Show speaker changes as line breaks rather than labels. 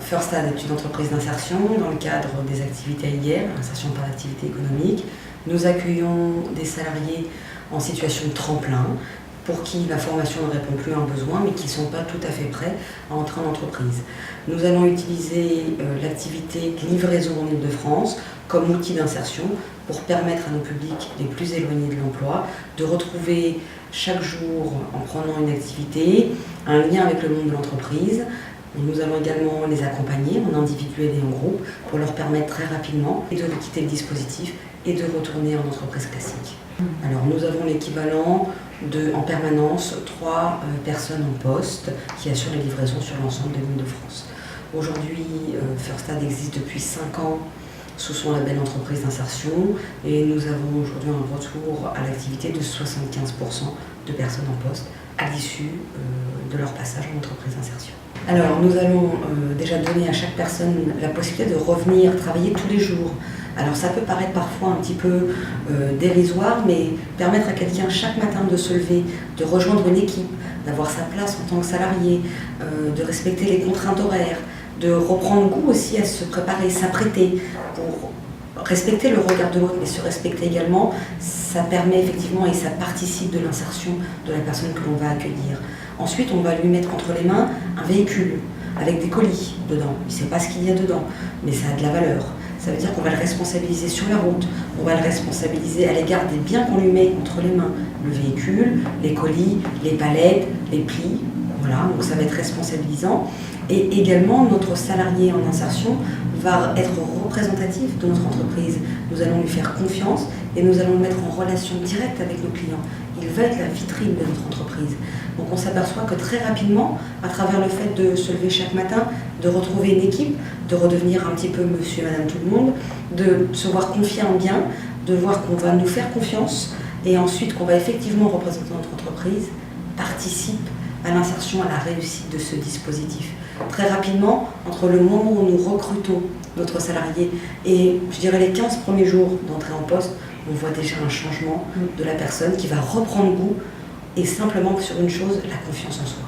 Firstad est une entreprise d'insertion dans le cadre des activités AIR, insertion par l'activité économique. Nous accueillons des salariés en situation de tremplin pour qui la formation ne répond plus à un besoin mais qui ne sont pas tout à fait prêts à entrer en entreprise. Nous allons utiliser l'activité livraison en Île-de-France comme outil d'insertion pour permettre à nos publics les plus éloignés de l'emploi de retrouver chaque jour, en prenant une activité, un lien avec le monde de l'entreprise. Nous allons également les accompagner en individuel et en groupe pour leur permettre très rapidement de quitter le dispositif et de retourner en entreprise classique. Alors nous avons l'équivalent en permanence 3 personnes en poste qui assurent les livraisons sur l'ensemble de l'Île-de-France. Aujourd'hui, Firstad existe depuis 5 ans sous son label entreprise d'insertion et nous avons aujourd'hui un retour à l'activité de 75% de personnes en poste à l'issue de leur passage en entreprise d'insertion. Alors nous allons déjà donner à chaque personne la possibilité de revenir travailler tous les jours. Alors ça peut paraître parfois un petit peu dérisoire, mais permettre à quelqu'un chaque matin de se lever, de rejoindre une équipe, d'avoir sa place en tant que salarié, de respecter les contraintes horaires, de reprendre goût aussi à se préparer, s'apprêter pour respecter le regard de l'autre, mais se respecter également, ça permet effectivement et ça participe de l'insertion de la personne que l'on va accueillir. Ensuite, on va lui mettre entre les mains un véhicule avec des colis dedans. Il ne sait pas ce qu'il y a dedans, mais ça a de la valeur. Ça veut dire qu'on va le responsabiliser sur la route, on va le responsabiliser à l'égard des biens qu'on lui met entre les mains. Le véhicule, les colis, les palettes, les plis, voilà, donc ça va être responsabilisant. Et également, notre salarié en insertion va être représentatif de notre entreprise. Nous allons lui faire confiance et nous allons le mettre en relation directe avec nos clients. Il va être la vitrine de notre entreprise. Donc on s'aperçoit que très rapidement, à travers le fait de se lever chaque matin, de retrouver une équipe, de redevenir un petit peu monsieur et madame tout le monde, de se voir confier en bien, de voir qu'on va nous faire confiance et ensuite qu'on va effectivement représenter notre entreprise, participe à l'insertion, à la réussite de ce dispositif. Très rapidement, entre le moment où nous recrutons notre salarié et je dirais les 15 premiers jours d'entrée en poste, on voit déjà un changement de la personne qui va reprendre goût et simplement sur une chose, la confiance en soi.